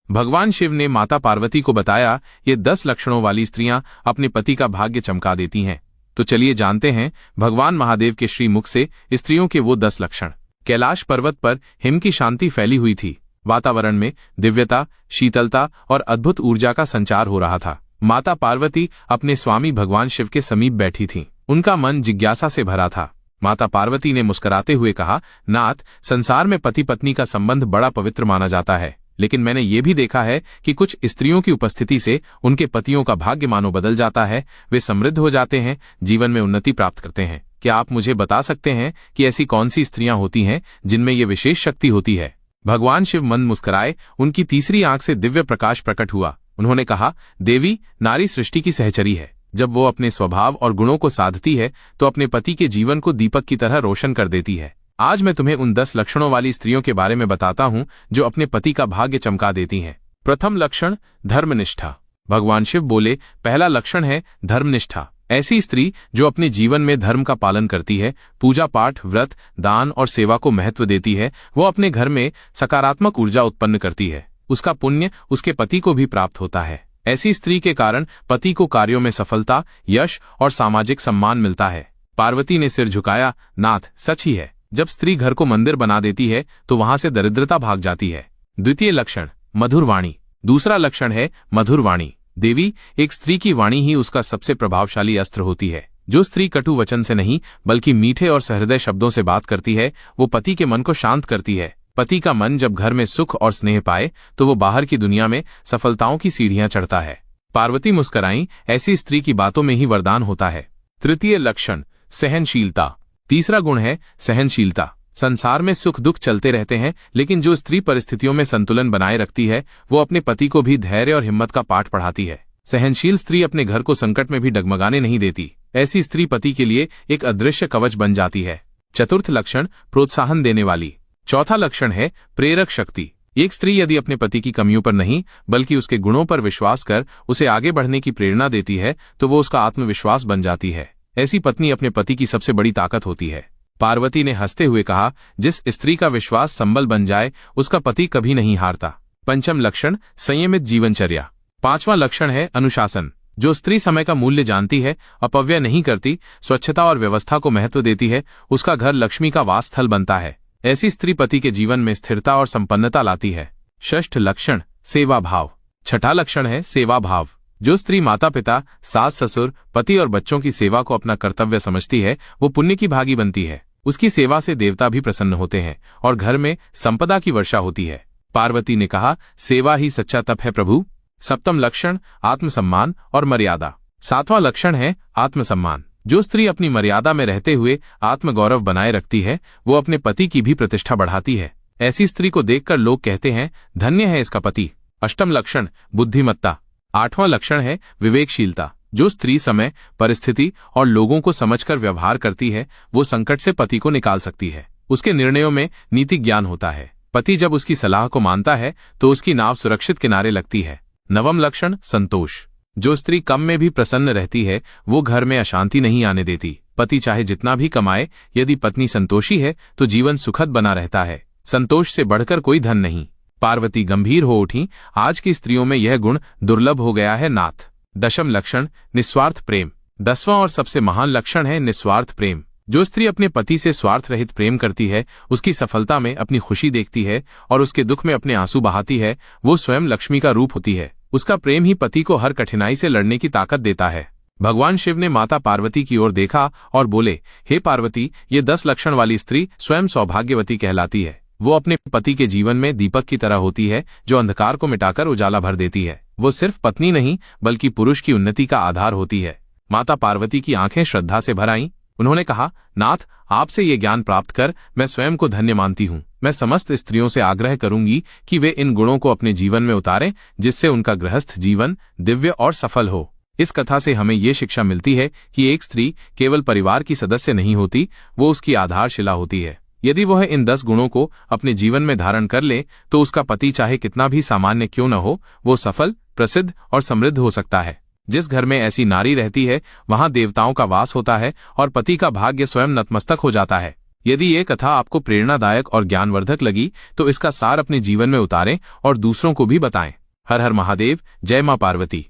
भगवान शिव ने माता पार्वती को बताया, ये 10 लक्षणों वाली स्त्रियां अपने पति का भाग्य चमका देती हैं। तो चलिए जानते हैं भगवान महादेव के श्रीमुख से स्त्रियों के वो 10 लक्षण। कैलाश पर्वत पर हिम की शांति फैली हुई थी। वातावरण में दिव्यता, शीतलता और अद्भुत ऊर्जा का संचार हो रहा था। माता पार्वती अपने स्वामी भगवान शिव के समीप बैठी थीं। उनका मन जिज्ञासा से भरा था। माता पार्वती ने मुस्कुराते हुए कहा, नाथ, संसार में पति पत्नी का संबंध बड़ा पवित्र माना जाता है, लेकिन मैंने ये भी देखा है कि कुछ स्त्रियों की उपस्थिति से उनके पतियों का भाग्य मानो बदल जाता है। वे समृद्ध हो जाते हैं, जीवन में उन्नति प्राप्त करते हैं। क्या आप मुझे बता सकते हैं कि ऐसी कौन सी स्त्रियां होती हैं जिनमें ये विशेष शक्ति होती है? भगवान शिव मंद मुस्कुराए। उनकी तीसरी आंख से दिव्य प्रकाश प्रकट हुआ। उन्होंने कहा, देवी, नारी सृष्टि की सहचरी है। जब वो अपने स्वभाव और गुणों को साधती है तो अपने पति के जीवन को दीपक की तरह रोशन कर देती है। आज मैं तुम्हें उन 10 लक्षणों वाली स्त्रियों के बारे में बताता हूं जो अपने पति का भाग्य चमका देती हैं। प्रथम लक्षण, धर्मनिष्ठा। भगवान शिव बोले, पहला लक्षण है धर्मनिष्ठा। ऐसी स्त्री जो अपने जीवन में धर्म का पालन करती है, पूजा पाठ, व्रत, दान और सेवा को महत्व देती है, वो अपने घर में सकारात्मक ऊर्जा उत्पन्न करती है। उसका पुण्य उसके पति को भी प्राप्त होता है। ऐसी स्त्री के कारण पति को कार्यों में सफलता, यश और सामाजिक सम्मान मिलता है। पार्वती ने सिर झुकाया, नाथ, सच ही है। जब स्त्री घर को मंदिर बना देती है तो वहां से दरिद्रता भाग जाती है। द्वितीय लक्षण, मधुर वाणी। दूसरा लक्षण है मधुर वाणी। देवी, एक स्त्री की वाणी ही उसका सबसे प्रभावशाली अस्त्र होती है। जो स्त्री कटु वचन से नहीं बल्कि मीठे और सहृदय शब्दों से बात करती है, वो पति के मन को शांत करती है। पति का मन जब घर में सुख और स्नेह पाए तो वो बाहर की दुनिया में सफलताओं की सीढ़ियां चढ़ता है। पार्वती मुस्कुराईं, ऐसी स्त्री की बातों में ही वरदान होता है। तृतीय लक्षण, सहनशीलता। तीसरा गुण है सहनशीलता। संसार में सुख दुख चलते रहते हैं, लेकिन जो स्त्री परिस्थितियों में संतुलन बनाए रखती है वो अपने पति को भी धैर्य और हिम्मत का पाठ पढ़ाती है। सहनशील स्त्री अपने घर को संकट में भी डगमगाने नहीं देती। ऐसी स्त्री पति के लिए एक अदृश्य कवच बन जाती है। चतुर्थ लक्षण, प्रोत्साहन देने वाली। चौथा लक्षण है प्रेरक शक्ति। एक स्त्री यदि अपने पति की कमियों पर नहीं बल्कि उसके गुणों पर विश्वास कर उसे आगे बढ़ने की प्रेरणा देती है तो वो उसका आत्मविश्वास बन जाती है। ऐसी पत्नी अपने पति की सबसे बड़ी ताकत होती है। पार्वती ने हंसते हुए कहा, जिस स्त्री का विश्वास संबल बन जाए उसका पति कभी नहीं हारता। पंचम लक्षण, संयमित जीवनचर्या। पांचवां लक्षण है अनुशासन। जो स्त्री समय का मूल्य जानती है, अपव्यय नहीं करती, स्वच्छता और व्यवस्था को महत्व देती है, उसका घर लक्ष्मी का वास स्थल बनता है। ऐसी स्त्री पति के जीवन में स्थिरता और संपन्नता लाती है। षष्ठ लक्षण, सेवा भाव। छठा लक्षण है सेवा भाव। जो स्त्री माता पिता, सास ससुर, पति और बच्चों की सेवा को अपना कर्तव्य समझती है, वो पुण्य की भागी बनती है। उसकी सेवा से देवता भी प्रसन्न होते हैं और घर में संपदा की वर्षा होती है। पार्वती ने कहा, सेवा ही सच्चा तप है प्रभु। सप्तम लक्षण, आत्मसम्मान और मर्यादा। सातवां लक्षण है आत्मसम्मान। जो स्त्री अपनी मर्यादा में रहते हुए आत्मगौरव बनाए रखती है, वो अपने पति की भी प्रतिष्ठा बढ़ाती है। ऐसी स्त्री को देखकर लोग कहते हैं, धन्य है इसका पति। अष्टम लक्षण, बुद्धिमत्ता। आठवां लक्षण है विवेकशीलता। जो स्त्री समय, परिस्थिति और लोगों को समझकर व्यवहार करती है, वो संकट से पति को निकाल सकती है। उसके निर्णयों में नीति ज्ञान होता है। पति जब उसकी सलाह को मानता है तो उसकी नाव सुरक्षित किनारे लगती है। नवम लक्षण, संतोष। जो स्त्री कम में भी प्रसन्न रहती है, वो घर में अशांति नहीं आने देती। पति चाहे जितना भी कमाए, यदि पत्नी संतोषी है तो जीवन सुखद बना रहता है। संतोष से बढ़कर कोई धन नहीं। पार्वती गंभीर हो उठी, आज की स्त्रियों में यह गुण दुर्लभ हो गया है नाथ। दशम लक्षण, निस्वार्थ प्रेम। 10वां और सबसे महान लक्षण है निस्वार्थ प्रेम। जो स्त्री अपने पति से स्वार्थ रहित प्रेम करती है, उसकी सफलता में अपनी खुशी देखती है और उसके दुख में अपने आंसू बहाती है, वो स्वयं लक्ष्मी का रूप होती है। उसका प्रेम ही पति को हर कठिनाई से लड़ने की ताकत देता है। भगवान शिव ने माता पार्वती की ओर देखा और बोले, हे पार्वती, ये 10 लक्षण वाली स्त्री स्वयं सौभाग्यवती कहलाती है। वो अपने पति के जीवन में दीपक की तरह होती है जो अंधकार को मिटाकर उजाला भर देती है। वो सिर्फ पत्नी नहीं बल्कि पुरुष की उन्नति का आधार होती है। माता पार्वती की आंखें श्रद्धा से भर आईं। उन्होंने कहा, नाथ, आपसे ये ज्ञान प्राप्त कर मैं स्वयं को धन्य मानती हूँ। मैं समस्त स्त्रियों से आग्रह करूंगी कि वे इन गुणों को अपने जीवन में उतारें, जिससे उनका गृहस्थ जीवन दिव्य और सफल हो। इस कथा से हमें ये शिक्षा मिलती है कि एक स्त्री केवल परिवार की सदस्य नहीं होती, वो उसकी आधारशिला होती है। यदि वह इन 10 गुणों को अपने जीवन में धारण कर ले तो उसका पति चाहे कितना भी सामान्य क्यों न हो, वो सफल, प्रसिद्ध और समृद्ध हो सकता है। जिस घर में ऐसी नारी रहती है, वहां देवताओं का वास होता है और पति का भाग्य स्वयं नतमस्तक हो जाता है। यदि ये कथा आपको प्रेरणादायक और ज्ञानवर्धक लगी तो इसका सार अपने जीवन में उतारें और दूसरों को भी बताएं। हर हर महादेव, जय मां पार्वती।